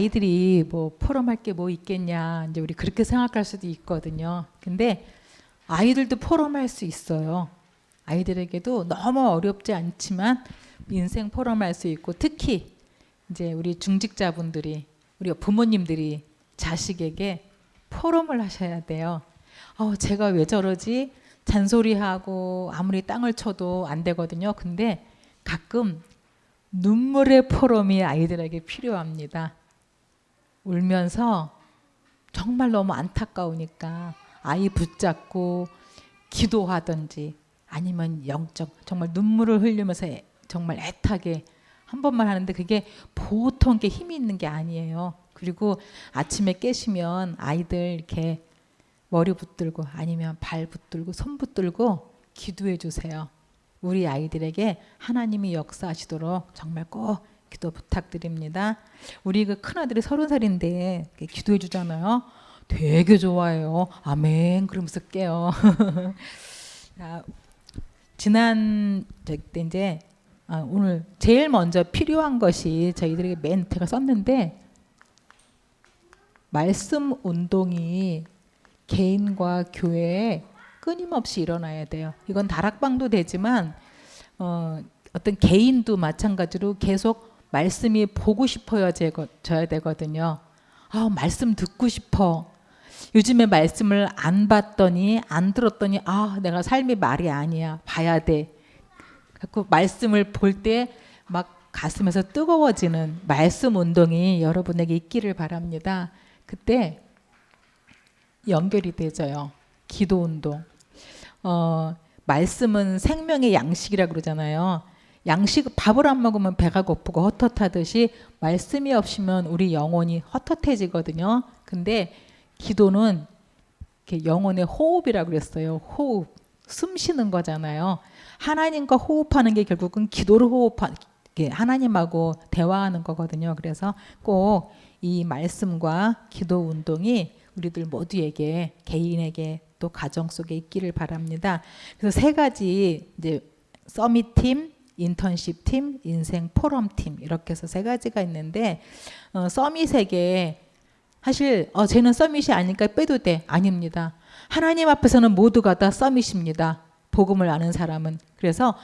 아이들이 뭐 포럼할 게 뭐 있겠냐 이제 우리 그렇게 생각할 수도 있거든요. 근데 아이들도 포럼할 수 있어요. 아이들에게도 너무 어렵지 않지만 인생 포럼할 수 있고, 특히 이제 우리 중직자분들이, 우리 부모님들이 자식에게 포럼을 하셔야 돼요. 제가 왜 저러지? 잔소리하고 아무리 땅을 쳐도 안 되거든요. 근데 가끔 눈물의 포럼이 아이들에게 필요합니다. 울면서 정말 너무 안타까우니까 아이 붙잡고 기도하든지, 아니면 영적 정말 눈물을 흘리면서 정말 애타게 한 번만 하는데, 그게 보통 게 힘이 있는 게 아니에요. 그리고 아침에 깨시면 아이들 이렇게 머리 붙들고 아니면 발 붙들고 손 붙들고 기도해 주세요. 우리 아이들에게 하나님이 역사하시도록 정말 꼭 기도 부탁드립니다. 우리 그 큰아들이 30살인데 기도해 주잖아요. 되게 좋아해요. 아멘 그러면서 깨요. 지난 때 이제 오늘 제일 먼저 필요한 것이, 저희들에게 멘트가 썼는데, 말씀 운동이 개인과 교회에 끊임없이 일어나야 돼요. 이건 다락방도 되지만 어떤 개인도 마찬가지로 계속 말씀이 보고 싶어져야 되거든요. 말씀 듣고 싶어. 요즘에 말씀을 안 봤더니, 안 들었더니 내가 삶이 말이 아니야. 봐야 돼. 그 말씀을 볼 때 막 가슴에서 뜨거워지는 말씀 운동이 여러분에게 있기를 바랍니다. 그때 연결이 되져요. 기도 운동. 말씀은 생명의 양식이라 그러잖아요. 밥을 안 먹으면 배가 고프고 헛헛하듯이 말씀이 없으면 우리 영혼이 헛헛해지거든요. 근데 기도는 이렇게 영혼의 호흡이라고 그랬어요. 호흡, 숨 쉬는 거잖아요. 하나님과 호흡하는 게 결국은 기도를 하나님하고 대화하는 거거든요. 그래서 꼭 이 말씀과 기도 운동이 우리들 모두에게, 개인에게 또 가정 속에 있기를 바랍니다. 그래서 3가지 이제 서밋팀, 인턴십 팀, 인생 포럼 팀, 이렇게 해서 3가지가 있는데, 서밋에게 사실 쟤는 서밋이 아니니까 빼도 돼. 아닙니다. 하나님 앞에서는 모두가 다 서밋입니다. 복음을 아는 사람은. 그래서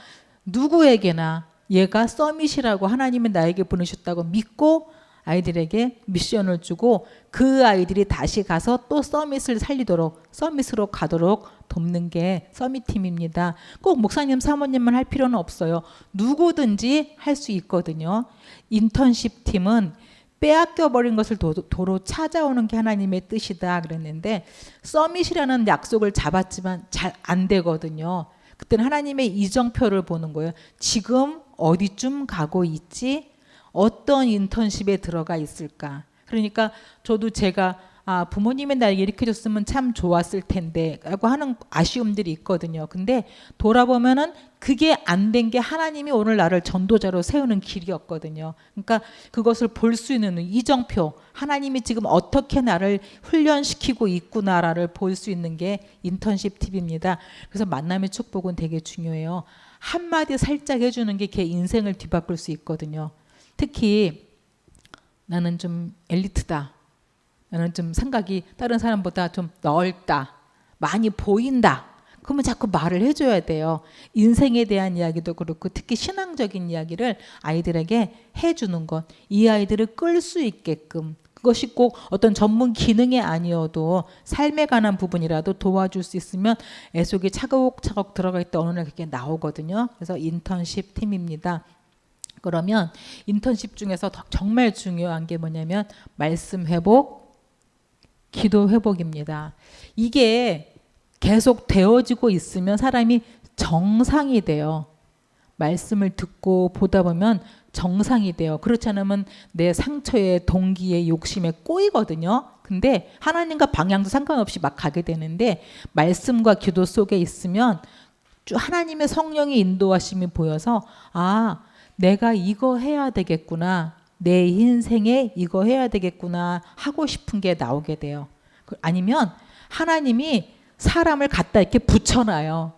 누구에게나 얘가 서밋이라고 하나님이 나에게 보내셨다고 믿고 아이들에게 미션을 주고, 그 아이들이 다시 가서 또 서밋을 살리도록, 서밋으로 가도록 돕는 게 서밋팀입니다. 꼭 목사님, 사모님만 할 필요는 없어요. 누구든지 할 수 있거든요. 인턴십 팀은 빼앗겨 버린 것을 도로 찾아오는 게 하나님의 뜻이다 그랬는데, 서밋이라는 약속을 잡았지만 잘 안 되거든요. 그때는 하나님의 이정표를 보는 거예요. 지금 어디쯤 가고 있지? 어떤 인턴십에 들어가 있을까? 그러니까 저도 제가 부모님이 나에게 이렇게 줬으면 참 좋았을 텐데 라고 하는 아쉬움들이 있거든요. 근데 돌아보면은 그게 안 된 게 하나님이 오늘 나를 전도자로 세우는 길이었거든요. 그러니까 그것을 볼 수 있는 이정표, 하나님이 지금 어떻게 나를 훈련시키고 있구나를 볼 수 있는 게 인턴십 팁입니다. 그래서 만남의 축복은 되게 중요해요. 한마디 살짝 해주는 게 걔 인생을 뒤바꿀 수 있거든요. 특히 나는 좀 엘리트다, 나는 좀 생각이 다른 사람보다 좀 넓다, 많이 보인다, 그러면 자꾸 말을 해줘야 돼요. 인생에 대한 이야기도 그렇고 특히 신앙적인 이야기를 아이들에게 해주는 것, 이 아이들을 끌 수 있게끔, 그것이 꼭 어떤 전문 기능이 아니어도 삶에 관한 부분이라도 도와줄 수 있으면 애속이 차곡차곡 들어가 있다 어느 날 그게 나오거든요. 그래서 인턴십 팀입니다. 그러면 인턴십 중에서 정말 중요한 게 뭐냐면 말씀 회복, 기도 회복입니다. 이게 계속 되어지고 있으면 사람이 정상이 돼요. 말씀을 듣고 보다 보면 정상이 돼요. 그렇지 않으면 내 상처에, 동기에, 욕심에 꼬이거든요. 근데 하나님과 방향도 상관없이 막 가게 되는데, 말씀과 기도 속에 있으면 하나님의 성령의 인도하심이 보여서 내가 이거 해야 되겠구나, 내 인생에 이거 해야 되겠구나 하고 싶은 게 나오게 돼요. 아니면 하나님이 사람을 갖다 이렇게 붙여놔요.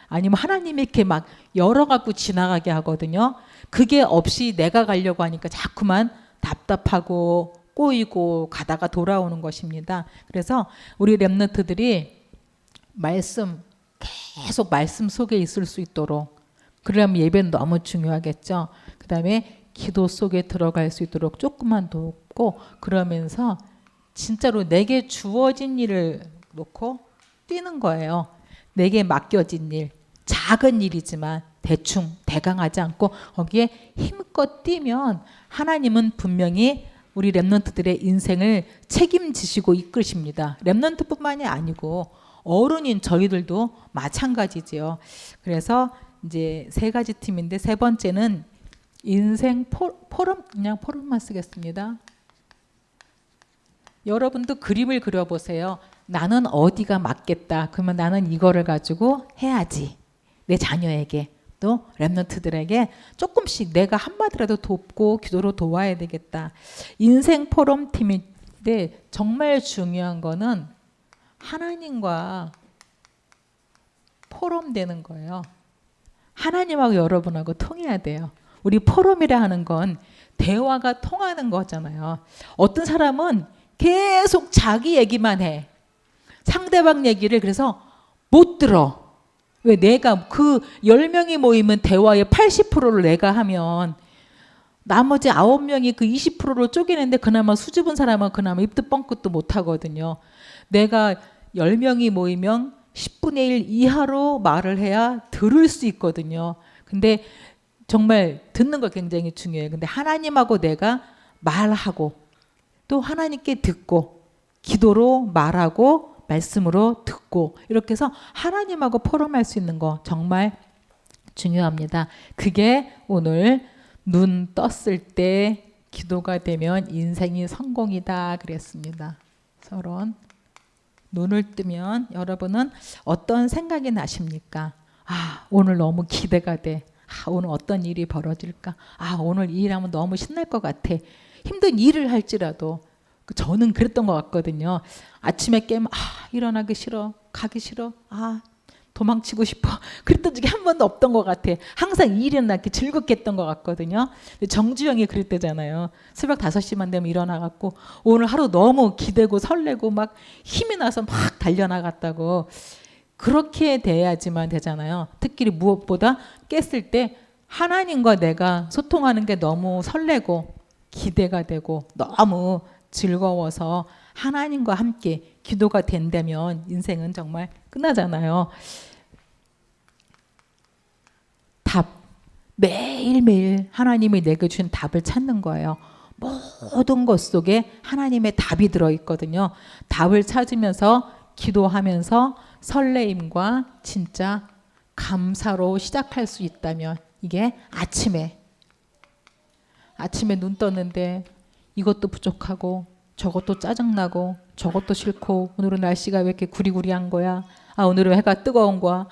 아니면 하나님이 이렇게 막 열어갖고 지나가게 하거든요. 그게 없이 내가 가려고 하니까 자꾸만 답답하고 꼬이고 가다가 돌아오는 것입니다. 그래서 우리 렘넌트들이 말씀 계속 말씀 속에 있을 수 있도록, 그러려면 예배는 너무 중요하겠죠. 그 다음에 기도 속에 들어갈 수 있도록 조금만 돕고, 그러면서 진짜로 내게 주어진 일을 놓고 뛰는 거예요. 내게 맡겨진 일, 작은 일이지만 대충 대강하지 않고 거기에 힘껏 뛰면 하나님은 분명히 우리 렘넌트들의 인생을 책임지시고 이끄십니다. 렘넌트뿐만이 아니고 어른인 저희들도 마찬가지지요. 그래서 이제 세 가지 팀인데, 세 번째는 인생 포럼, 그냥 포럼만 쓰겠습니다. 여러분도 그림을 그려보세요. 나는 어디가 맞겠다. 그러면 나는 이거를 가지고 해야지. 내 자녀에게, 또 렘넌트들에게 조금씩 내가 한마디라도 돕고 기도로 도와야 되겠다. 인생 포럼 팀인데 정말 중요한 거는 하나님과 포럼되는 거예요. 하나님하고 여러분하고 통해야 돼요. 우리 포럼이라 하는 건 대화가 통하는 거잖아요. 어떤 사람은 계속 자기 얘기만 해. 상대방 얘기를 그래서 못 들어. 왜? 내가 그 10명이 모이면 대화의 80%를 내가 하면 나머지 9명이 그 20%를 쪼개는데 그나마 수줍은 사람은 그나마 입도 뻥끗도 못 하거든요. 내가 10명이 모이면 10분의 1 이하로 말을 해야 들을 수 있거든요. 근데 정말 듣는 거 굉장히 중요해요. 근데 하나님하고 내가 말하고 또 하나님께 듣고 기도로 말하고 말씀으로 듣고 이렇게 해서 하나님하고 포럼할 수 있는 거 정말 중요합니다. 그게 오늘 눈 떴을 때 기도가 되면 인생이 성공이다 그랬습니다. 서론. 눈을 뜨면 여러분은 어떤 생각이 나십니까? 아, 오늘 너무 기대가 돼. 아, 오늘 어떤 일이 벌어질까? 아, 오늘 이 일하면 너무 신날 것 같아. 힘든 일을 할지라도. 저는 그랬던 것 같거든요. 아침에 깨면 일어나기 싫어. 가기 싫어. 도망치고 싶어. 그랬던 적이 한 번도 없던 것 같아. 항상 일은 이렇게 즐겁게 했던 것 같거든요. 정주영이 그랬대잖아요. 새벽 5시만 되면 일어나갖고 오늘 하루 너무 기대고 설레고 막 힘이 나서 막 달려나갔다고. 그렇게 돼야지만 되잖아요. 특히 무엇보다 깼을 때 하나님과 내가 소통하는 게 너무 설레고 기대가 되고 너무 즐거워서 하나님과 함께 기도가 된다면 인생은 정말 끝나잖아요. 답. 매일매일 하나님이 내게 준 답을 찾는 거예요. 모든 것 속에 하나님의 답이 들어있거든요. 답을 찾으면서 기도하면서 설레임과 진짜 감사로 시작할 수 있다면, 이게 아침에 눈 떴는데 이것도 부족하고 저것도 짜증나고 저것도 싫고 오늘은 날씨가 왜 이렇게 구리구리한 거야. 오늘은 해가 뜨거운 거야.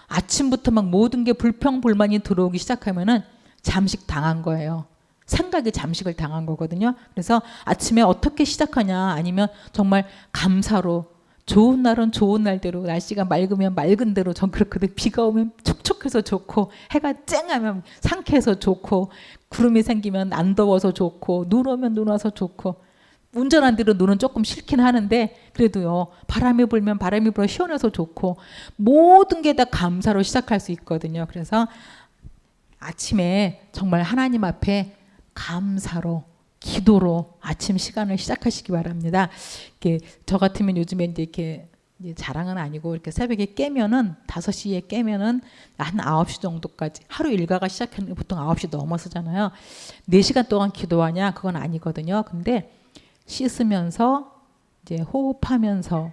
아침부터 막 모든 게 불평불만이 들어오기 시작하면은 잠식 당한 거예요. 생각이 잠식을 당한 거거든요. 그래서 아침에 어떻게 시작하냐, 아니면 정말 감사로, 좋은 날은 좋은 날대로, 날씨가 맑으면 맑은 대로, 전 그렇거든. 비가 오면 촉촉해서 좋고, 해가 쨍하면 상쾌해서 좋고, 구름이 생기면 안 더워서 좋고, 눈 오면 눈 와서 좋고. 운전한 뒤로 눈은 조금 싫긴 하는데 그래도요, 바람이 불면 바람이 불어 시원해서 좋고, 모든 게 다 감사로 시작할 수 있거든요. 그래서 아침에 정말 하나님 앞에 감사로, 기도로 아침 시간을 시작하시기 바랍니다. 이렇게 저 같으면 요즘에 이제 자랑은 아니고 이렇게 새벽에 깨면은 5시에 깨면은 한 9시 정도까지, 하루 일과가 시작하는 게 보통 9시 넘어서잖아요. 4시간 동안 기도하냐? 그건 아니거든요. 근데 씻으면서 이제 호흡하면서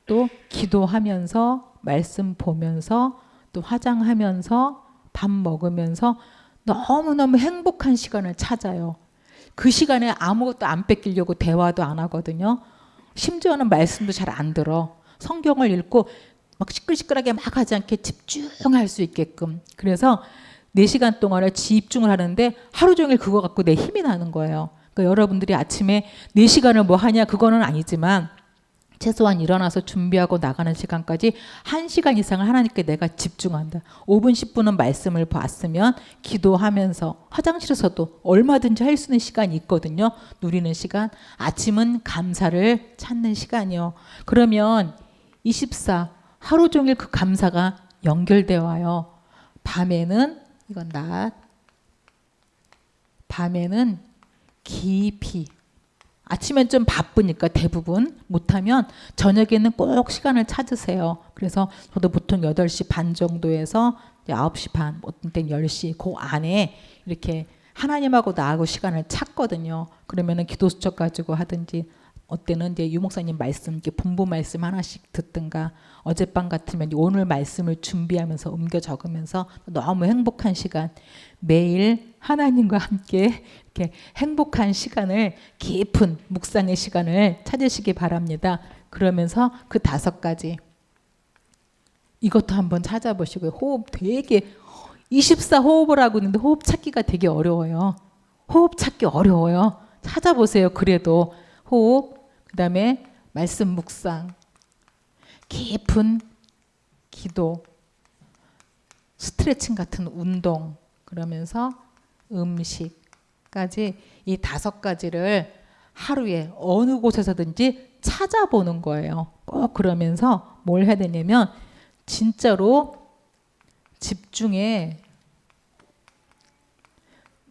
또 기도하면서 말씀 보면서 또 화장하면서 밥 먹으면서 너무너무 행복한 시간을 찾아요. 그 시간에 아무것도 안 뺏기려고 대화도 안 하거든요. 심지어는 말씀도 잘 안 들어. 성경을 읽고 막 시끌시끌하게 막 하지 않게 집중할 수 있게끔. 그래서 4시간 동안에 집중을 하는데 하루 종일 그거 갖고 내 힘이 나는 거예요. 그러니까 여러분들이 아침에 4시간을 뭐 하냐 그거는 아니지만 최소한 일어나서 준비하고 나가는 시간까지 1시간 이상을 하나님께 내가 집중한다. 5분 10분은 말씀을 봤으면 기도하면서 화장실에서도 얼마든지 할 수 있는 시간이 있거든요. 누리는 시간. 아침은 감사를 찾는 시간이요. 그러면 24 하루 종일 그 감사가 연결되어 와요. 밤에는 이건 낮, 밤에는 깊이. 아침엔 좀 바쁘니까 대부분 못하면 저녁에는 꼭 시간을 찾으세요. 그래서 저도 보통 8시 반 정도에서 9시 반, 어떤 때는 10시 그 안에 이렇게 하나님하고 나하고 시간을 찾거든요. 그러면은 기도 수첩 가지고 하든지 어때는 이제 유 목사님 말씀, 이렇게 본부 말씀 하나씩 듣든가 어젯밤 같으면 오늘 말씀을 준비하면서 옮겨 적으면서 너무 행복한 시간, 매일 하나님과 함께 이렇게 행복한 시간을 깊은 묵상의 시간을 찾으시기 바랍니다. 그러면서 그 5가지 이것도 한번 찾아보시고요. 호흡 되게 24 호흡을 하고 있는데 호흡 찾기가 되게 어려워요. 호흡 찾기 어려워요. 찾아보세요. 그래도 호흡, 그 다음에 말씀 묵상, 깊은 기도, 스트레칭 같은 운동, 그러면서 음식까지 이 5가지를 하루에 어느 곳에서든지 찾아보는 거예요. 꼭 그러면서 뭘 해야 되냐면 진짜로 집중의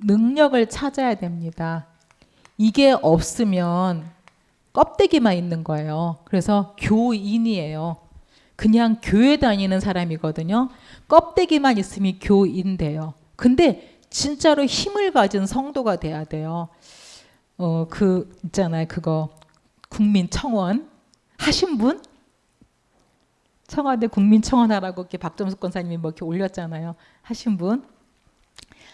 능력을 찾아야 됩니다. 이게 없으면 껍데기만 있는 거예요. 그래서 교인이에요. 그냥 교회 다니는 사람이거든요. 껍데기만 있으면 교인 돼요. 근데 진짜로 힘을 가진 성도가 돼야 돼요. 그 있잖아요. 그거 국민청원 하신 분? 청와대 국민청원하라고 이렇게 박정숙 권사님이 뭐 이렇게 올렸잖아요. 하신 분?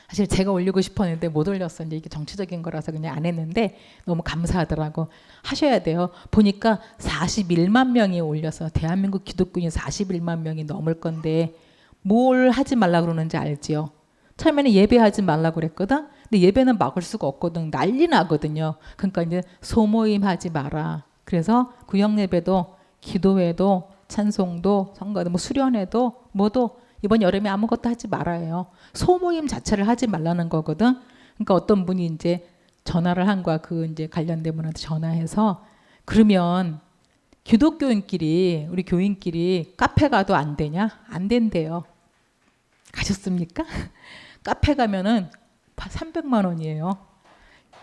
사실 제가 올리고 싶었는데 못 올렸어요. 이게 정치적인 거라서 그냥 안 했는데 너무 감사하더라고. 하셔야 돼요. 보니까 41만 명이 올려서 대한민국 기독교인이 41만 명이 넘을 건데 뭘 하지 말라 그러는지 알지요? 처음에는 예배하지 말라고 그랬거든. 근데 예배는 막을 수가 없거든. 난리 나거든요. 그러니까 이제 소모임 하지 마라. 그래서 구역 예배도 기도회도 찬송도 성가도 뭐 수련회도 뭐도 이번 여름에 아무것도 하지 말아요. 소모임 자체를 하지 말라는 거거든. 그러니까 어떤 분이 이제 전화를 한 거야. 그 이제 관련된 분한테 전화해서 그러면 기독교인끼리 우리 교인끼리 카페 가도 안 되냐? 안 된대요. 가셨습니까? 카페 가면은 300만 원이에요.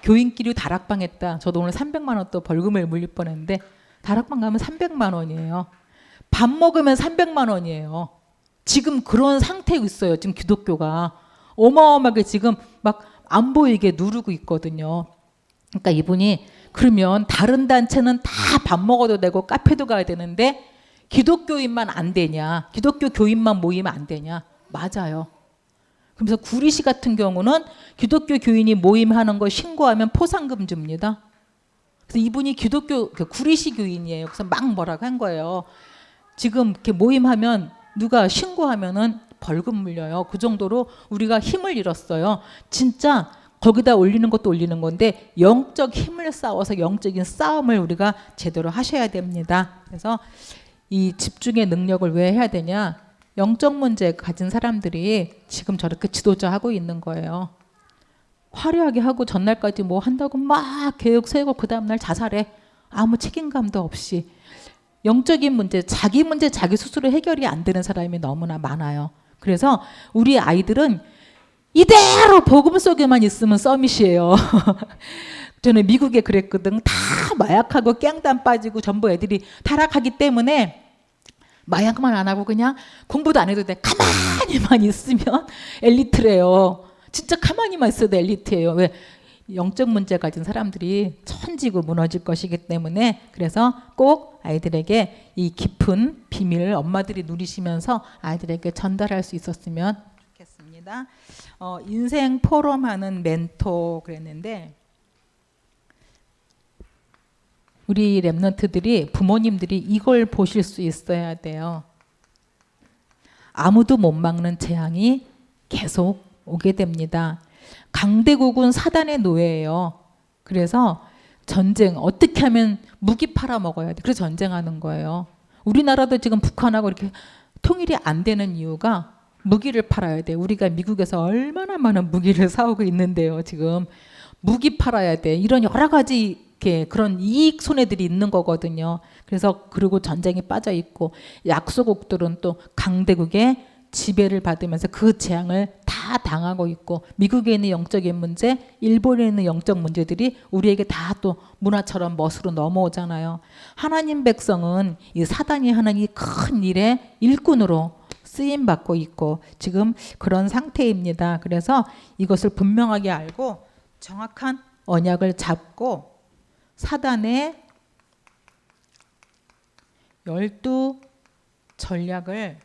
교인끼리 다락방 했다. 저도 오늘 300만 원 또 벌금을 물릴 뻔했는데 다락방 가면 300만 원이에요. 밥 먹으면 300만 원이에요. 지금 그런 상태에 있어요. 지금 기독교가 어마어마하게 지금 막 안 보이게 누르고 있거든요. 그러니까 이분이 그러면 다른 단체는 다 밥 먹어도 되고 카페도 가야 되는데 기독교인만 안 되냐? 기독교 교인만 모이면 안 되냐? 맞아요. 그래서 구리시 같은 경우는 기독교 교인이 모임하는 거 신고하면 포상금 줍니다. 그래서 이분이 기독교 구리시 교인이에요. 그래서 막 뭐라고 한 거예요. 지금 이렇게 모임하면 누가 신고하면은 벌금 물려요. 그 정도로 우리가 힘을 잃었어요. 진짜 거기다 올리는 것도 올리는 건데 영적 힘을 쌓아서 영적인 싸움을 우리가 제대로 하셔야 됩니다. 그래서 이 집중의 능력을 왜 해야 되냐? 영적 문제 가진 사람들이 지금 저렇게 지도자 하고 있는 거예요. 화려하게 하고 전날까지 뭐 한다고 막 계획 세우고 그 다음날 자살해. 아무 책임감도 없이. 영적인 문제, 자기 스스로 해결이 안 되는 사람이 너무나 많아요. 그래서 우리 아이들은 이대로 복음 속에만 있으면 서밋이에요. 저는 미국에 그랬거든. 다 마약하고 깽단 빠지고 전부 애들이 타락하기 때문에 마약만 안 하고 그냥 공부도 안 해도 돼. 가만히만 있으면 엘리트래요. 진짜 가만히만 있어도 엘리트예요. 왜? 영적 문제 가진 사람들이 천지고 무너질 것이기 때문에 그래서 꼭 아이들에게 이 깊은 비밀을 엄마들이 누리시면서 아이들에게 전달할 수 있었으면 좋겠습니다. 인생 포럼하는 멘토 그랬는데 우리 랩런트들이 부모님들이 이걸 보실 수 있어야 돼요. 아무도 못 막는 재앙이 계속 오게 됩니다. 강대국은 사단의 노예예요. 그래서 전쟁 어떻게 하면 무기 팔아 먹어야 돼. 그래서 전쟁하는 거예요. 우리나라도 지금 북한하고 이렇게 통일이 안 되는 이유가 무기를 팔아야 돼. 우리가 미국에서 얼마나 많은 무기를 사오고 있는데요. 지금 무기 팔아야 돼. 이런 여러 가지 이렇게 그런 이익 손해들이 있는 거거든요. 그래서 그리고 전쟁에 빠져 있고 약소국들은 또 강대국의 지배를 받으면서 그 재앙을 다 당하고 있고 미국에 있는 영적인 문제, 일본에 있는 영적 문제들이 우리에게 다 또 문화처럼 멋으로 넘어오잖아요. 하나님 백성은 이 사단이 하는 이 큰 일의 일꾼으로 쓰임 받고 있고 지금 그런 상태입니다. 그래서 이것을 분명하게 알고 정확한 언약을 잡고 사단의 12 전략을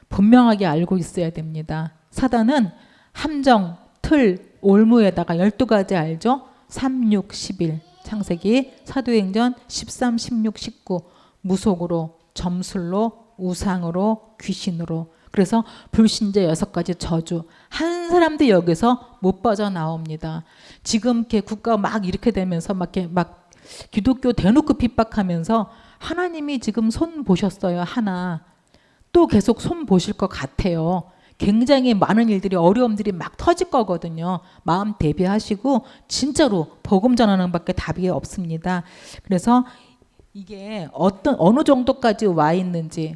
분명하게 알고 있어야 됩니다. 사단은 함정, 틀, 올무에다가 12가지 알죠? 3, 6, 11 창세기, 사도행전 13, 16, 19 무속으로, 점술로, 우상으로, 귀신으로. 그래서 불신자 6가지 저주. 한 사람도 여기서 못 빠져나옵니다. 지금 이렇게 국가가 막 이렇게 되면서 막 기독교 대놓고 핍박하면서 하나님이 지금 손 보셨어요. 하나. 또 계속 손 보실 것 같아요. 굉장히 많은 일들이 어려움들이 막 터질 거거든요. 마음 대비하시고 진짜로 복음 전하는 밖에 답이 없습니다. 그래서 이게 어느 정도까지 와 있는지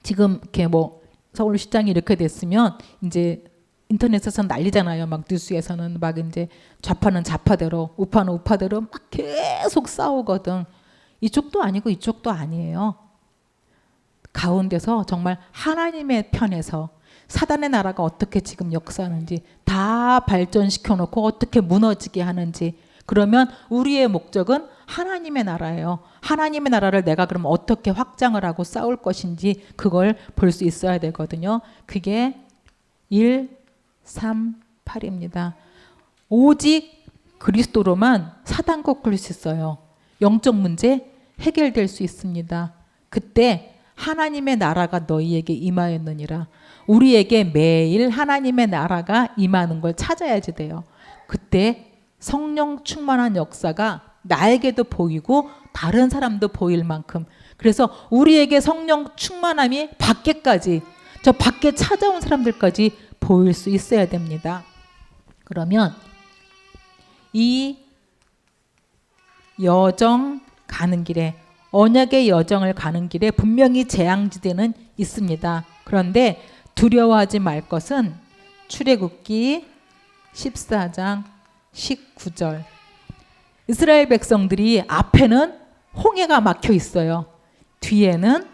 지금 이렇게 뭐 서울시장이 이렇게 됐으면 이제 인터넷에서 난리잖아요. 막 뉴스에서는 막 이제 좌파는 좌파대로 우파는 우파대로 막 계속 싸우거든. 이쪽도 아니고 이쪽도 아니에요. 가운데서 정말 하나님의 편에서 사단의 나라가 어떻게 지금 역사하는지 다 발전시켜 놓고 어떻게 무너지게 하는지. 그러면 우리의 목적은 하나님의 나라예요. 하나님의 나라를 내가 그럼 어떻게 확장을 하고 싸울 것인지 그걸 볼 수 있어야 되거든요. 그게 1, 3, 8입니다. 오직 그리스도로만 사단과 꿀 수 있어요. 영적 문제 해결될 수 있습니다. 그때 하나님의 나라가 너희에게 임하였느니라. 우리에게 매일 하나님의 나라가 임하는 걸 찾아야지 돼요. 그때 성령 충만한 역사가 나에게도 보이고 다른 사람도 보일 만큼. 그래서 우리에게 성령 충만함이 밖에까지, 저 밖에 찾아온 사람들까지 보일 수 있어야 됩니다. 그러면 이 여정 가는 길에, 언약의 여정을 가는 길에 분명히 재앙지대는 있습니다. 그런데 두려워하지 말 것은 출애굽기 14장 19절. 이스라엘 백성들이 앞에는 홍해가 막혀 있어요. 뒤에는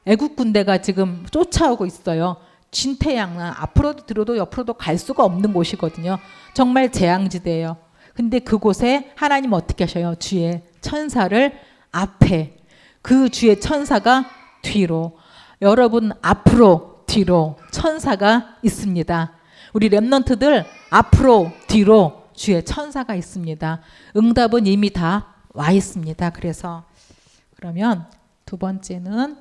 애국 군대가 지금 쫓아오고 있어요. 진태양난 앞으로도 들어도 옆으로도 갈 수가 없는 곳이거든요. 정말 재앙지대예요. 근데 그곳에 하나님 어떻게 하셔요? 주의 천사를 앞에, 그 주의 천사가 뒤로, 여러분 앞으로 뒤로 천사가 있습니다. 우리 렘넌트들 앞으로 뒤로 주의 천사가 있습니다. 응답은 이미 다 와 있습니다. 그래서 그러면 두 번째는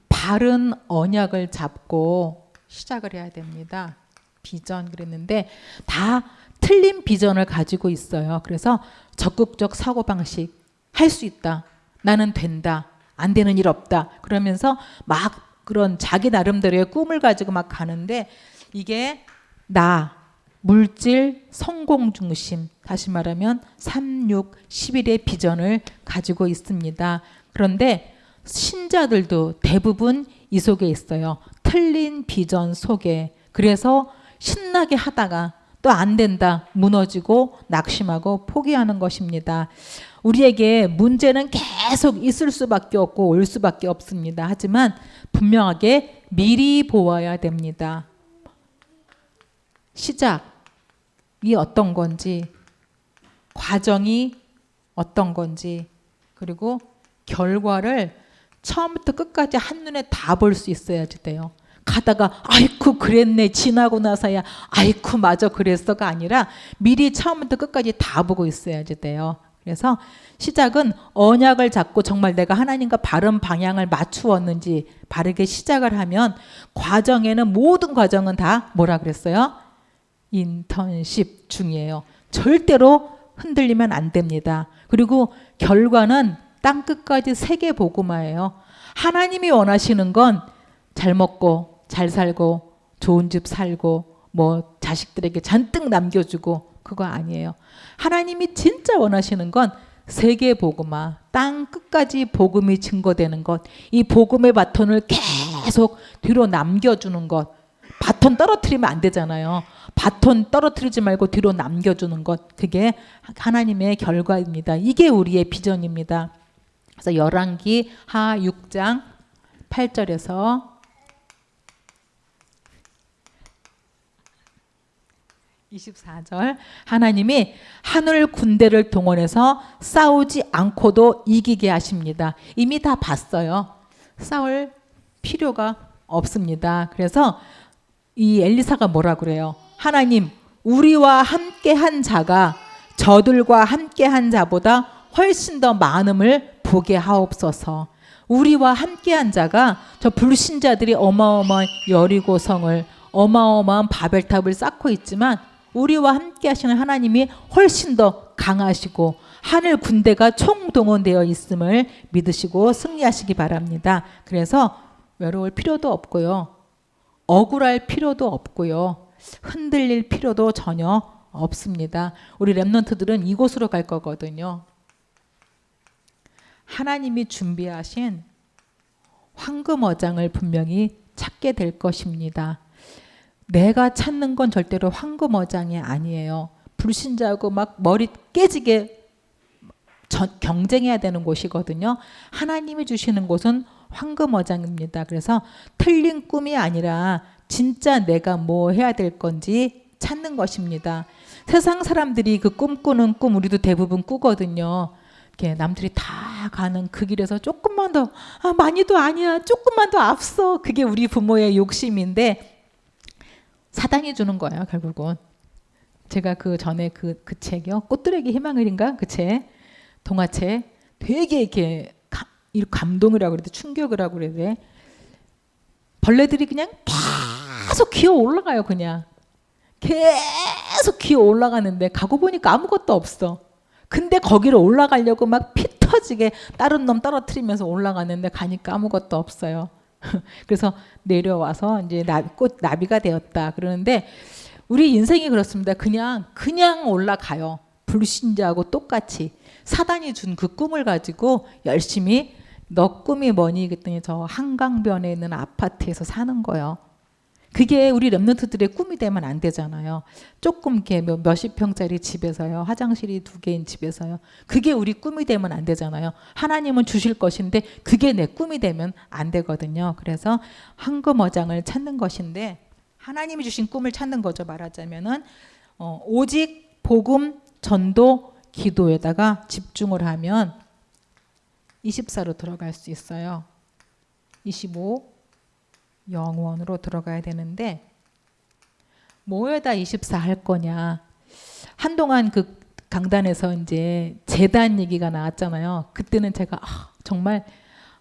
바른 언약을 잡고 시작을 해야 됩니다. 비전 그랬는데 다 틀린 비전을 가지고 있어요. 그래서 적극적 사고방식, 할 수 있다, 나는 된다, 안 되는 일 없다 그러면서 막 그런 자기 나름대로의 꿈을 가지고 막 가는데 이게 나, 물질, 성공 중심, 다시 말하면 3, 6, 11의 비전을 가지고 있습니다. 그런데 신자들도 대부분 이 속에 있어요. 틀린 비전 속에. 그래서 신나게 하다가 또 안 된다, 무너지고 낙심하고 포기하는 것입니다. 우리에게 문제는 계속 있을 수밖에 없고 올 수밖에 없습니다. 하지만 분명하게 미리 보아야 됩니다. 시작이 어떤 건지, 과정이 어떤 건지, 그리고 결과를 처음부터 끝까지 한눈에 다 볼 수 있어야지 돼요. 가다가 아이쿠 그랬네 지나고 나서야 아이쿠 맞아 그랬어가 아니라 미리 처음부터 끝까지 다 보고 있어야지 돼요. 그래서 시작은 언약을 잡고 정말 내가 하나님과 바른 방향을 맞추었는지 바르게 시작을 하면 과정에는 모든 과정은 다 뭐라 그랬어요? 인턴십 중이에요. 절대로 흔들리면 안 됩니다. 그리고 결과는 땅끝까지 세계복음화예요. 하나님이 원하시는 건 잘 먹고 잘 살고 좋은 집 살고 뭐 자식들에게 잔뜩 남겨주고 그거 아니에요. 하나님이 진짜 원하시는 건 세계복음화, 땅 끝까지 복음이 증거되는 것, 이 복음의 바톤을 계속 뒤로 남겨주는 것. 바톤 떨어뜨리면 안 되잖아요. 바톤 떨어뜨리지 말고 뒤로 남겨주는 것, 그게 하나님의 결과입니다. 이게 우리의 비전입니다. 그래서 열왕기 하 6장 8절에서 24절, 하나님이 하늘 군대를 동원해서 싸우지 않고도 이기게 하십니다. 이미 다 봤어요. 싸울 필요가 없습니다. 그래서 이 엘리사가 뭐라 그래요? 하나님, 우리와 함께한 자가 저들과 함께한 자보다 훨씬 더 많음을 보게 하옵소서. 우리와 함께한 자가, 저 불신자들이 어마어마한 여리고성을, 어마어마한 바벨탑을 쌓고 있지만 우리와 함께 하시는 하나님이 훨씬 더 강하시고 하늘 군대가 총동원되어 있음을 믿으시고 승리하시기 바랍니다. 그래서 외로울 필요도 없고요. 억울할 필요도 없고요. 흔들릴 필요도 전혀 없습니다. 우리 렘넌트들은 이곳으로 갈 거거든요. 하나님이 준비하신 황금어장을 분명히 찾게 될 것입니다. 내가 찾는 건 절대로 황금어장이 아니에요. 불신자하고 막 머리 깨지게 경쟁해야 되는 곳이거든요. 하나님이 주시는 곳은 황금어장입니다. 그래서 틀린 꿈이 아니라 진짜 내가 뭐 해야 될 건지 찾는 것입니다. 세상 사람들이 그 꿈꾸는 꿈 우리도 대부분 꾸거든요. 이렇게 남들이 다 가는 그 길에서 조금만 더, 많이도 아니야, 조금만 더 앞서. 그게 우리 부모의 욕심인데 사단이 주는 거예요, 결국은. 제가 그 전에 그 책이요, 꽃들에게 희망을인가, 그 책, 동화책, 되게 이렇게 감동이라고 그래도 충격을 하고 그래야 돼. 벌레들이 그냥 계속 기어 올라가요. 그냥 계속 기어 올라가는데 가고 보니까 아무것도 없어. 근데 거기를 올라가려고 막 피 터지게 다른 놈 떨어뜨리면서 올라가는데 가니까 아무것도 없어요. 그래서 내려와서 이제 꽃 나비가 되었다 그러는데, 우리 인생이 그렇습니다. 그냥 올라가요. 불신자하고 똑같이 사단이 준 그 꿈을 가지고 열심히, 너 꿈이 뭐니? 그랬더니 저 한강변에 있는 아파트에서 사는 거예요. 그게 우리 렘넌트들의 꿈이 되면 안 되잖아요. 조금 이렇게 몇십 평짜리 집에서요, 화장실이 2개인 집에서요. 그게 우리 꿈이 되면 안 되잖아요. 하나님은 주실 것인데 그게 내 꿈이 되면 안 되거든요. 그래서 황금어장을 찾는 것인데, 하나님이 주신 꿈을 찾는 거죠. 말하자면은 오직 복음, 전도, 기도에다가 집중을 하면 24로 들어갈 수 있어요. 25 영원으로 들어가야 되는데, 뭐에다 24 할 거냐. 한동안 그 강단에서 이제 재단 얘기가 나왔잖아요. 그때는 제가 정말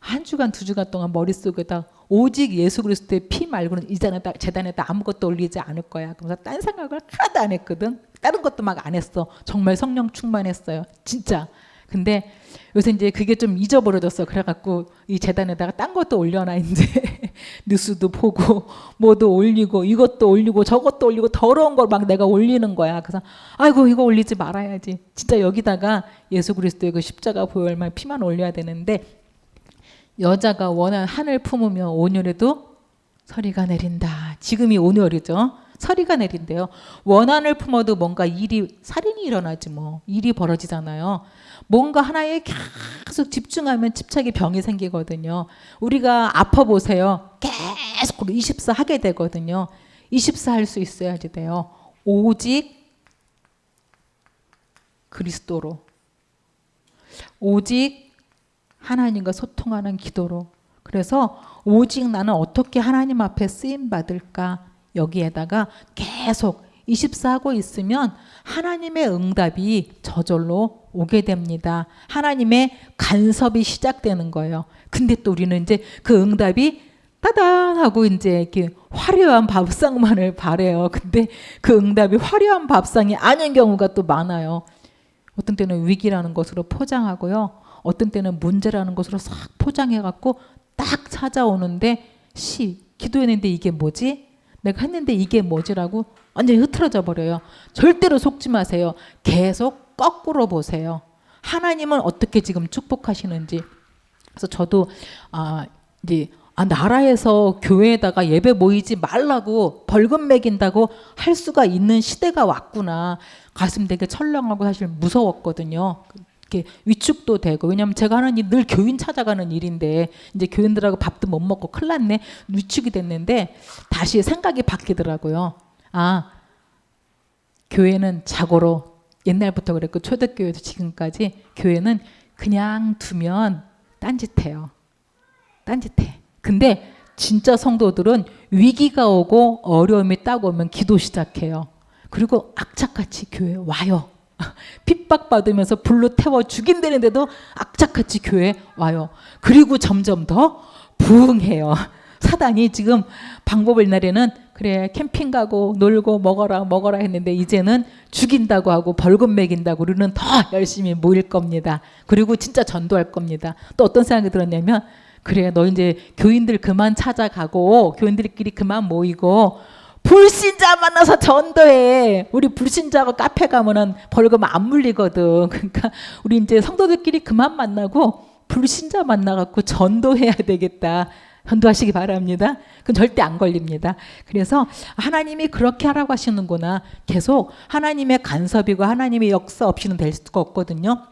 1주간 2주간 동안 머릿속에다 오직 예수 그리스도의 피 말고는 이 재단에다 아무것도 올리지 않을 거야. 그래서 딴 생각을 하나도 안 했거든. 다른 것도 막 안 했어. 정말 성령 충만했어요. 진짜. 근데 요새 이제 그게 좀 잊어버려졌어. 그래갖고 이 재단에다가 딴 것도 올려놔. 이제 뉴스도 보고 뭐도 올리고 이것도 올리고 저것도 올리고 더러운 걸 막 내가 올리는 거야. 그래서 아이고 이거 올리지 말아야지. 진짜 여기다가 예수 그리스도의 그 십자가 보혈만 피만 올려야 되는데, 여자가 원한 한을 품으며 온열에도 서리가 내린다. 지금이 온열이죠. 서리가 내린대요. 원한을 품어도 뭔가 살인이 일어나지 뭐. 일이 벌어지잖아요. 뭔가 하나에 계속 집중하면 집착의 병이 생기거든요. 우리가 아파 보세요. 계속 24 하게 되거든요. 24 할 수 있어야지 돼요. 오직 그리스도로, 오직 하나님과 소통하는 기도로. 그래서 오직 나는 어떻게 하나님 앞에 쓰임 받을까, 여기에다가 계속 24 하고 있으면 하나님의 응답이 저절로 오게 됩니다. 하나님의 간섭이 시작되는 거예요. 근데 또 우리는 이제 그 응답이 따단 하고 이제 이렇게 화려한 밥상만을 바래요. 근데 그 응답이 화려한 밥상이 아닌 경우가 또 많아요. 어떤 때는 위기라는 것으로 포장하고요. 어떤 때는 문제라는 것으로 싹 포장해갖고 딱 찾아오는데 기도했는데 이게 뭐지? 내가 했는데 이게 뭐지라고 완전히 흐트러져 버려요. 절대로 속지 마세요. 계속 거꾸로 보세요. 하나님은 어떻게 지금 축복하시는지. 그래서 저도 이제 나라에서 교회에다가 예배 모이지 말라고 벌금 매긴다고 할 수가 있는 시대가 왔구나. 가슴 되게 철렁하고 사실 무서웠거든요. 이렇게 위축도 되고, 왜냐면 제가 하는 일 늘 교인 찾아가는 일인데 이제 교인들하고 밥도 못 먹고 큰일 났네, 위축이 됐는데 다시 생각이 바뀌더라고요. 교회는 자고로, 옛날부터 그랬고 초대교회도 지금까지 교회는 그냥 두면 딴짓해요. 딴짓해. 근데 진짜 성도들은 위기가 오고 어려움이 딱 오면 기도 시작해요. 그리고 악착같이 교회에 와요. 핍박받으면서 불로 태워 죽인다는데도 악착같이 교회에 와요. 그리고 점점 더 부흥해요. 사단이 지금 방법을, 옛날에는 그래 캠핑 가고 놀고 먹어라 했는데 이제는 죽인다고 하고 벌금 매긴다고, 우리는 더 열심히 모일 겁니다. 그리고 진짜 전도할 겁니다. 또 어떤 생각이 들었냐면, 그래 너 이제 교인들 그만 찾아가고 교인들끼리 그만 모이고 불신자 만나서 전도해. 우리 불신자가 카페 가면은 벌금 안 물리거든. 그러니까 우리 이제 성도들끼리 그만 만나고 불신자 만나갖고 전도해야 되겠다. 전도하시기 바랍니다. 그건 절대 안 걸립니다. 그래서 하나님이 그렇게 하라고 하시는구나. 계속 하나님의 간섭이고 하나님의 역사 없이는 될 수가 없거든요.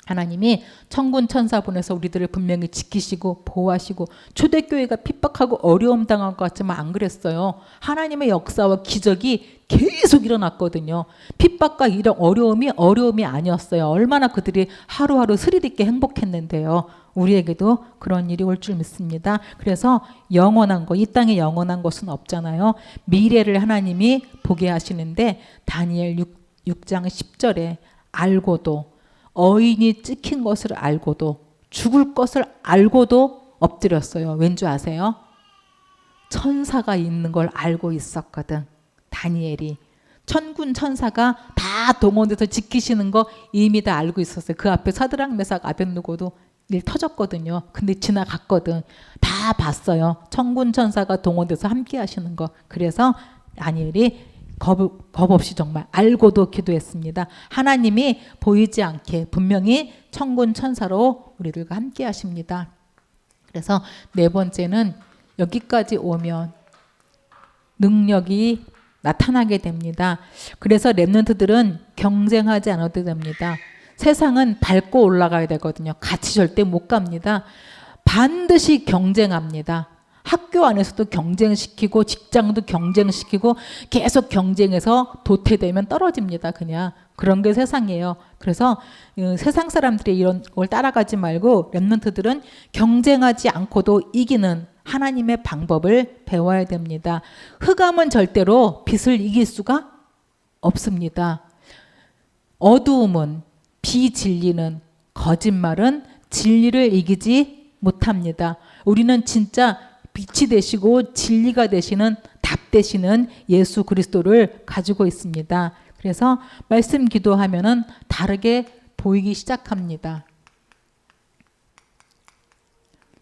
하나님이 천군 천사 보내서 우리들을 분명히 지키시고 보호하시고, 초대교회가 핍박하고 어려움 당한 것 같지만 안 그랬어요. 하나님의 역사와 기적이 계속 일어났거든요. 핍박과 이런 어려움이 아니었어요. 얼마나 그들이 하루하루 스릴 있게 행복했는데요. 우리에게도 그런 일이 올 줄 믿습니다. 그래서 영원한 것, 이 땅에 영원한 것은 없잖아요. 미래를 하나님이 보게 하시는데, 다니엘 6장 10절에 알고도, 어인이 찍힌 것을 알고도, 죽을 것을 알고도 엎드렸어요. 왠지 아세요? 천사가 있는 걸 알고 있었거든. 다니엘이 천군 천사가 다 동원돼서 지키시는 거 이미 다 알고 있었어요. 그 앞에 사드락 메삭 아벳느고도 일 터졌거든요. 근데 지나갔거든. 다 봤어요. 천군 천사가 동원돼서 함께 하시는 거. 그래서 다니엘이 겁 없이 정말 알고도 기도했습니다. 하나님이 보이지 않게 분명히 천군 천사로 우리들과 함께 하십니다. 그래서 네 번째는 여기까지 오면 능력이 나타나게 됩니다. 그래서 렘넌트들은 경쟁하지 않아도 됩니다. 세상은 밟고 올라가야 되거든요. 같이 절대 못 갑니다. 반드시 경쟁합니다. 학교 안에서도 경쟁시키고 직장도 경쟁시키고 계속 경쟁해서 도태되면 떨어집니다. 그냥 그런 게 세상이에요. 그래서 세상 사람들이 이런 걸 따라가지 말고 렘넌트들은 경쟁하지 않고도 이기는 하나님의 방법을 배워야 됩니다. 흑암은 절대로 빛을 이길 수가 없습니다. 어두움은, 비진리는, 거짓말은 진리를 이기지 못합니다. 우리는 진짜 빛이 되시고 진리가 되시는, 답 되시는 예수 그리스도를 가지고 있습니다. 그래서 말씀 기도하면은 다르게 보이기 시작합니다.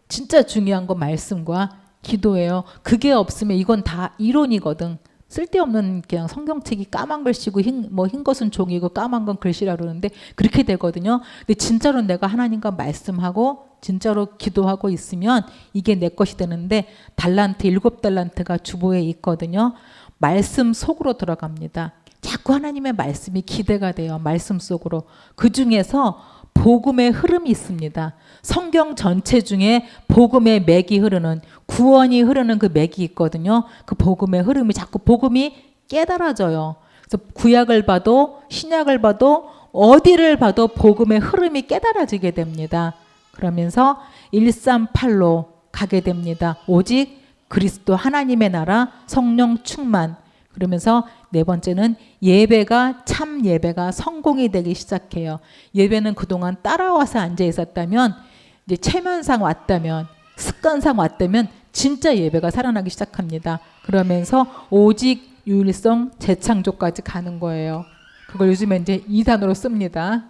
진짜 중요한 건 말씀과 기도예요. 그게 없으면 이건 다 이론이거든. 쓸데없는 그냥 성경책이 까만 글씨고 흰 것은 종이고 까만 건 글씨라 그러는데 그렇게 되거든요. 근데 진짜로 내가 하나님과 말씀하고 진짜로 기도하고 있으면 이게 내 것이 되는데, 달란트 7달란트가 주보에 있거든요. 말씀 속으로 들어갑니다. 자꾸 하나님의 말씀이 기대가 돼요. 말씀 속으로. 그 중에서 복음의 흐름이 있습니다. 성경 전체 중에 복음의 맥이 흐르는, 구원이 흐르는 그 맥이 있거든요. 그 복음의 흐름이 자꾸 복음이 깨달아져요. 그래서 구약을 봐도 신약을 봐도 어디를 봐도 복음의 흐름이 깨달아지게 됩니다. 그러면서 138로 가게 됩니다. 오직 그리스도 하나님의 나라, 성령 충만. 그러면서 네 번째는 예배가, 참 예배가 성공이 되기 시작해요. 예배는 그동안 따라와서 앉아 있었다면, 이제 체면상 왔다면, 습관상 왔다면 진짜 예배가 살아나기 시작합니다. 그러면서 오직 유일성 재창조까지 가는 거예요. 그걸 요즘에 이제 2단으로 씁니다.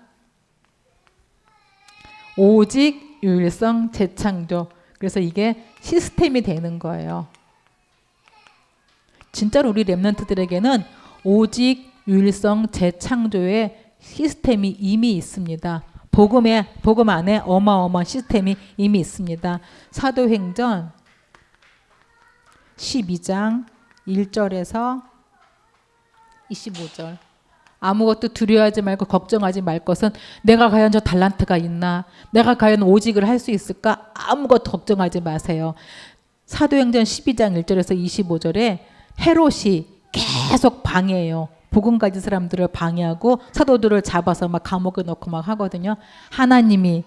오직 유일성 재창조. 그래서 이게 시스템이 되는 거예요. 진짜로 우리 렘넌트들에게는 오직 유일성 재창조의 시스템이 이미 있습니다. 복음 안에 어마어마한 시스템이 이미 있습니다. 사도행전 12장 1절에서 25절. 아무것도 두려워하지 말고 걱정하지 말 것은 내가 과연 저 달란트가 있나? 내가 과연 오직을 할 수 있을까? 아무것도 걱정하지 마세요. 사도행전 12장 1절에서 25절에 헤롯이 계속 방해해요. 복음 가진 사람들을 방해하고 사도들을 잡아서 막 감옥에 넣고 막 하거든요. 하나님이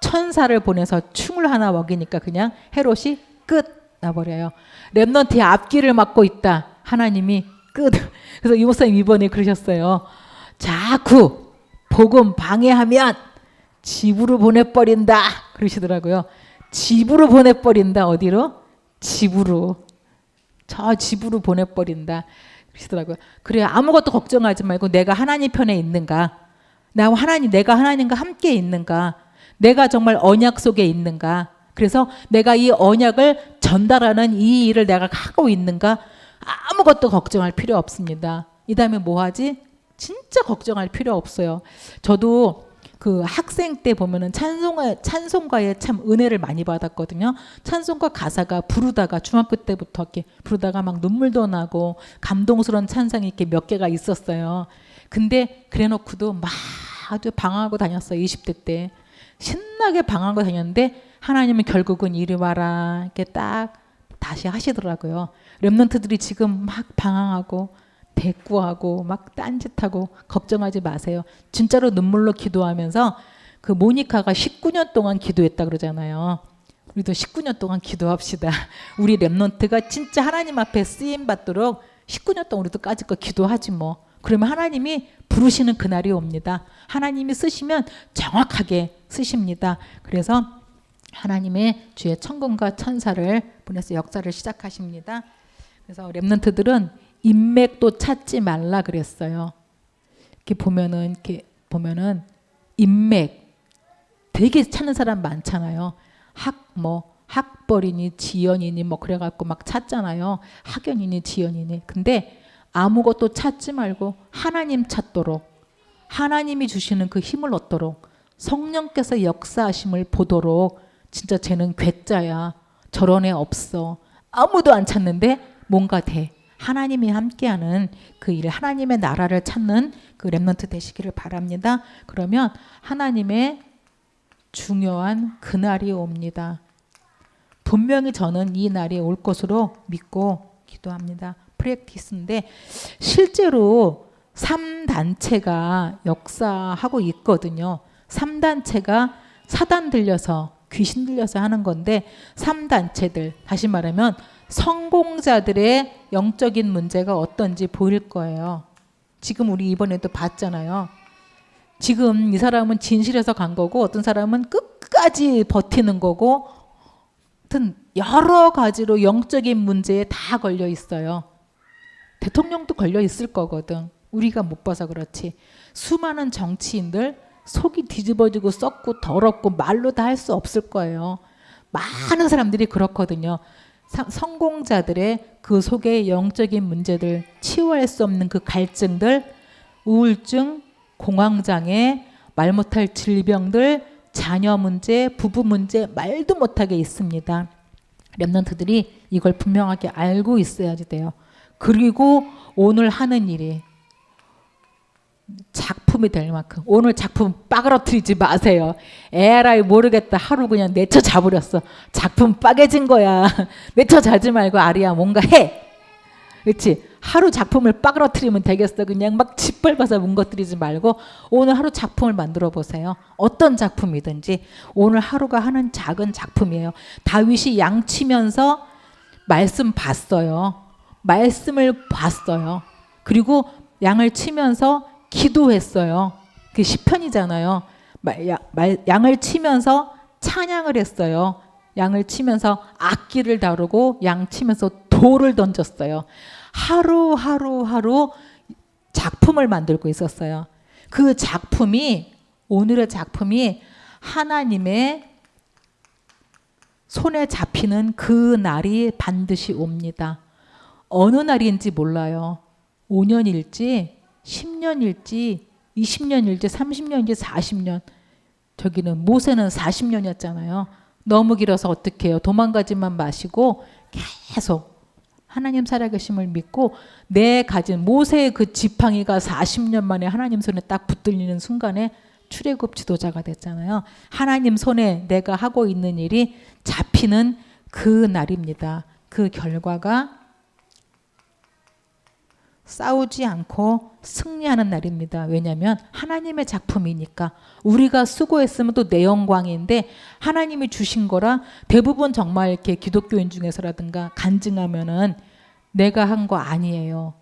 천사를 보내서 충을 하나 먹이니까 그냥 헤롯이 끝 나버려요. 렘넌트의 앞길을 막고 있다. 하나님이 끝. 그래서 이 목사님 이번에 그러셨어요. 자꾸 복음 방해하면 집으로 보내버린다. 그러시더라고요. 집으로 보내버린다. 어디로? 집으로. 저 집으로 보내버린다. 그러시더라고요. 그래 아무것도 걱정하지 말고 내가 하나님 편에 있는가? 내가 하나님과 함께 있는가? 내가 정말 언약 속에 있는가? 그래서 내가 이 언약을 전달하는 이 일을 내가 하고 있는가? 아무것도 걱정할 필요 없습니다. 이 다음에 뭐 하지? 진짜 걱정할 필요 없어요. 저도 그 학생 때 보면은 찬송가에 참 은혜를 많이 받았거든요. 찬송가 가사가 부르다가 중학교 때부터 이렇게 부르다가 막 눈물도 나고 감동스러운 찬상이 이렇게 몇 개가 있었어요. 근데 그래놓고도 막 아주 방황하고 다녔어요. 20대 때 신나게 방황하고 다녔는데 하나님은 결국은 이리 와라 이렇게 딱 다시 하시더라고요. 렘넌트들이 지금 막 방황하고 대꾸하고 막 딴짓하고 걱정하지 마세요. 진짜로 눈물로 기도하면서 그 모니카가 19년 동안 기도했다 그러잖아요. 우리도 19년 동안 기도합시다. 우리 렘넌트가 진짜 하나님 앞에 쓰임 받도록 19년 동안 우리도 까짓 거 기도하지 뭐. 그러면 하나님이 부르시는 그날이 옵니다. 하나님이 쓰시면 정확하게 쓰십니다. 그래서 하나님의 주의 천군과 천사를 보내서 역사를 시작하십니다. 그래서 렘넌트들은 인맥도 찾지 말라 그랬어요. 이렇게 보면은 인맥 되게 찾는 사람 많잖아요. 학벌이니 지연이니 뭐 그래갖고 막 찾잖아요. 학연이니 지연이니. 근데 아무것도 찾지 말고 하나님 찾도록 하나님이 주시는 그 힘을 얻도록 성령께서 역사하심을 보도록 진짜 쟤는 괴짜야. 저런 애 없어. 아무도 안 찾는데 뭔가 돼. 하나님이 함께하는 그 일을 하나님의 나라를 찾는 그 렘넌트 되시기를 바랍니다. 그러면 하나님의 중요한 그날이 옵니다. 분명히 저는 이 날이 올 것으로 믿고 기도합니다. 프랙티스인데 실제로 3단체가 역사하고 있거든요. 3단체가 사단 들려서 귀신 들려서 하는 건데 3단체들 다시 말하면 성공자들의 영적인 문제가 어떤지 보일 거예요. 지금 우리 이번에도 봤잖아요. 지금 이 사람은 진실에서 간 거고 어떤 사람은 끝까지 버티는 거고 하여튼 여러 가지로 영적인 문제에 다 걸려 있어요. 대통령도 걸려 있을 거거든. 우리가 못 봐서 그렇지. 수많은 정치인들 속이 뒤집어지고 썩고 더럽고 말로 다 할 수 없을 거예요. 많은 사람들이 그렇거든요. 성공자들의 그 속의 영적인 문제들, 치유할 수 없는 그 갈증들, 우울증, 공황장애, 말 못할 질병들, 자녀 문제, 부부 문제 말도 못하게 있습니다. 렘넌트들이 이걸 분명하게 알고 있어야지 돼요. 그리고 오늘 하는 일이 작품이 될 만큼 오늘 작품 빠그러뜨리지 마세요. 에라이 모르겠다. 하루 그냥 내쳐 잡으렸어. 작품 빠개진 거야. 내쳐 자지 말고 아리야 뭔가 해. 그렇지? 하루 작품을 빠그러뜨리면 되겠어. 그냥 막 짓밟아서 뭉거뜨리지 말고 오늘 하루 작품을 만들어 보세요. 어떤 작품이든지 오늘 하루가 하는 작은 작품이에요. 다윗이 양 치면서 말씀 봤어요. 말씀을 봤어요. 그리고 양을 치면서 기도했어요. 그게 시편이잖아요. 양을 치면서 찬양을 했어요. 양을 치면서 악기를 다루고 양 치면서 돌을 던졌어요. 하루 작품을 만들고 있었어요. 그 작품이, 오늘의 작품이 하나님의 손에 잡히는 그 날이 반드시 옵니다. 어느 날인지 몰라요. 5년일지 10년일지 20년일지 30년일지 40년. 저기는 모세는 40년이었잖아요. 너무 길어서 어떻게 해요? 도망가지만 마시고 계속 하나님 살아계심을 믿고 내 가진 모세의 그 지팡이가 40년 만에 하나님 손에 딱 붙들리는 순간에 출애굽 지도자가 됐잖아요. 하나님 손에 내가 하고 있는 일이 잡히는 그 날입니다. 그 결과가 싸우지 않고 승리하는 날입니다. 왜냐하면 하나님의 작품이니까. 우리가 수고했으면 또 내 영광인데 하나님이 주신 거라. 대부분 정말 이렇게 기독교인 중에서라든가 간증하면은 내가 한 거 아니에요.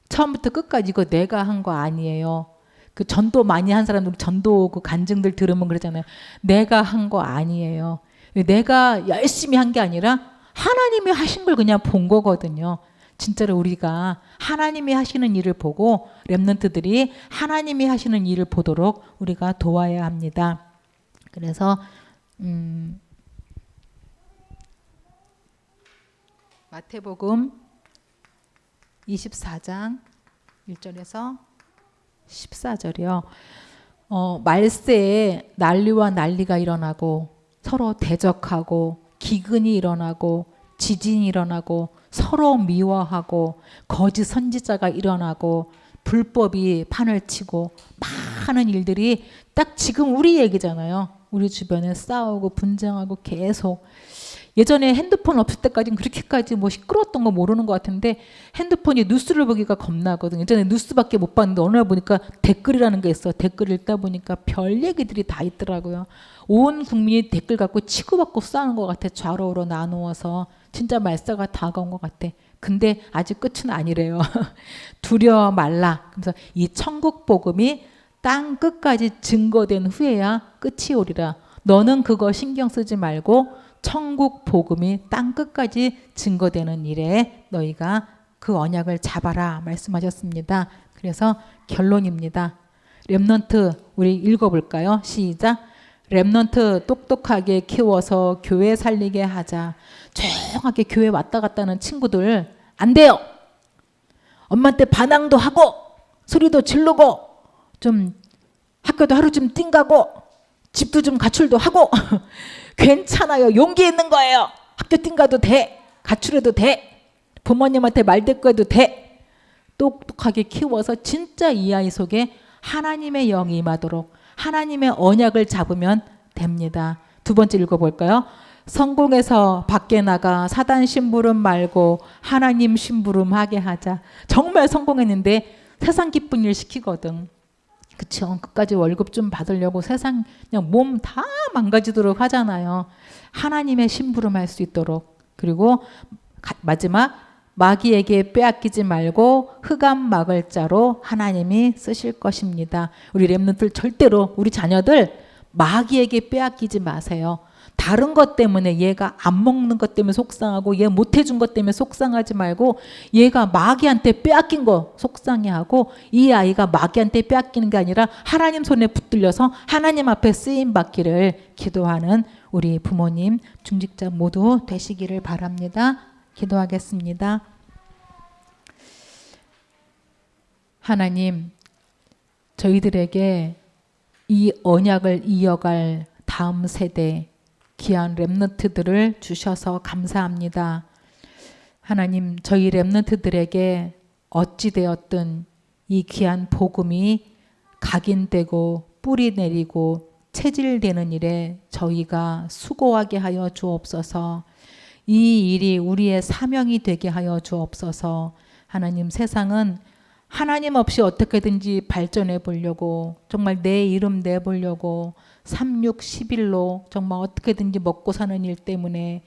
처음부터 끝까지 이거 내가 한 거 아니에요. 그 전도 많이 한 사람들 전도 그 간증들 들으면 그러잖아요. 내가 한 거 아니에요. 내가 열심히 한 게 아니라 하나님이 하신 걸 그냥 본 거거든요. 진짜로 우리가 하나님이 하시는 일을 보고 렘넌트들이 하나님이 하시는 일을 보도록 우리가 도와야 합니다. 그래서 마태복음 24장 1절에서 14절이요. 말세에 난리와 난리가 일어나고 서로 대적하고 기근이 일어나고 지진이 일어나고 서로 미워하고 거짓 선지자가 일어나고 불법이 판을 치고 많은 일들이 딱 지금 우리 얘기잖아요. 우리 주변에 싸우고 분쟁하고 계속. 예전에 핸드폰 없을 때까지는 그렇게까지 뭐 시끄러웠던 거 모르는 것 같은데 핸드폰이 뉴스를 보기가 겁나거든요. 예전에 뉴스밖에 못 봤는데 어느 날 보니까 댓글이라는 게 있어. 댓글 읽다 보니까 별 얘기들이 다 있더라고요. 온 국민이 댓글 갖고 치고받고 싸우는 것 같아. 좌로우로 나누어서. 진짜 말세가 다가온 것 같아. 근데 아직 끝은 아니래요. 두려워 말라. 그래서 이 천국 복음이 땅 끝까지 증거된 후에야 끝이 오리라. 너는 그거 신경 쓰지 말고 천국 복음이 땅 끝까지 증거되는 일에 너희가 그 언약을 잡아라 말씀하셨습니다. 그래서 결론입니다. 렘넌트 우리 읽어볼까요? 시작. 렘넌트 똑똑하게 키워서 교회 살리게 하자. 조용하게 교회 왔다 갔다 하는 친구들 안 돼요. 엄마한테 반항도 하고 소리도 지르고 좀 학교도 하루 좀 띵가고 집도 좀 가출도 하고 괜찮아요. 용기 있는 거예요. 학교 띵가도 돼. 가출해도 돼. 부모님한테 말대꾸해도 돼. 똑똑하게 키워서 진짜 이 아이 속에 하나님의 영이 임하도록 하나님의 언약을 잡으면 됩니다. 두 번째 읽어볼까요? 성공해서 밖에 나가 사단 심부름 말고 하나님 심부름 하게 하자. 정말 성공했는데 세상 기쁜 일 시키거든. 그쵸? 끝까지 월급 좀 받으려고 세상 그냥 몸 다 망가지도록 하잖아요. 하나님의 심부름 할 수 있도록. 그리고 마지막 마귀에게 빼앗기지 말고 흑암 막을 자로 하나님이 쓰실 것입니다. 우리 렘넌트들 절대로 우리 자녀들 마귀에게 빼앗기지 마세요. 다른 것 때문에 얘가 안 먹는 것 때문에 속상하고 얘 못 해준 것 때문에 속상하지 말고 얘가 마귀한테 빼앗긴 거 속상해하고 이 아이가 마귀한테 빼앗기는 게 아니라 하나님 손에 붙들려서 하나님 앞에 쓰임 받기를 기도하는 우리 부모님, 중직자 모두 되시기를 바랍니다. 기도하겠습니다. 하나님, 저희들에게 이 언약을 이어갈 다음 세대 귀한 렘넌트들을 주셔서 감사합니다. 하나님, 저희 렘넌트들에게 어찌되었든 이 귀한 복음이 각인되고 뿌리 내리고 체질되는 일에 저희가 수고하게 하여 주옵소서. 이 일이 우리의 사명이 되게 하여 주옵소서. 하나님, 세상은 하나님 없이 어떻게든지 발전해 보려고 정말 내 이름 내보려고 3611로 정말 어떻게든지 먹고 사는 일 때문에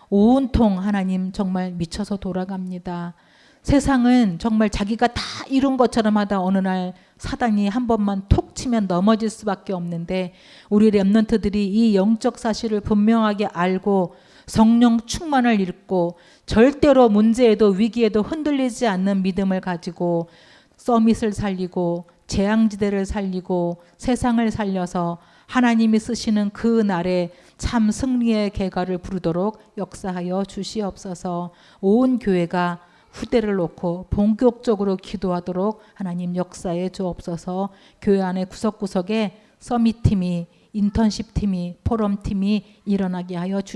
온통 하나님 정말 미쳐서 돌아갑니다. 세상은 정말 자기가 다 이룬 것처럼 하다 어느 날 사단이 한 번만 톡 치면 넘어질 수밖에 없는데 우리 렘넌트들이 이 영적 사실을 분명하게 알고 성령 충만을 잃고 절대로 문제에도 위기에도 흔들리지 않는 믿음을 가지고 서밋을 살리고 재앙지대를 살리고 세상을 살려서 하나님이 쓰시는 그 날에 참 승리의 개가를 부르도록 역사하여 주시옵소서. 온 교회가 후대를 놓고 본격적으로 기도하도록 하나님 역사해 주옵소서. 교회 안에 구석구석에 서밋팀이, 인턴십팀이, 포럼팀이 일어나게 하여 주옵소서.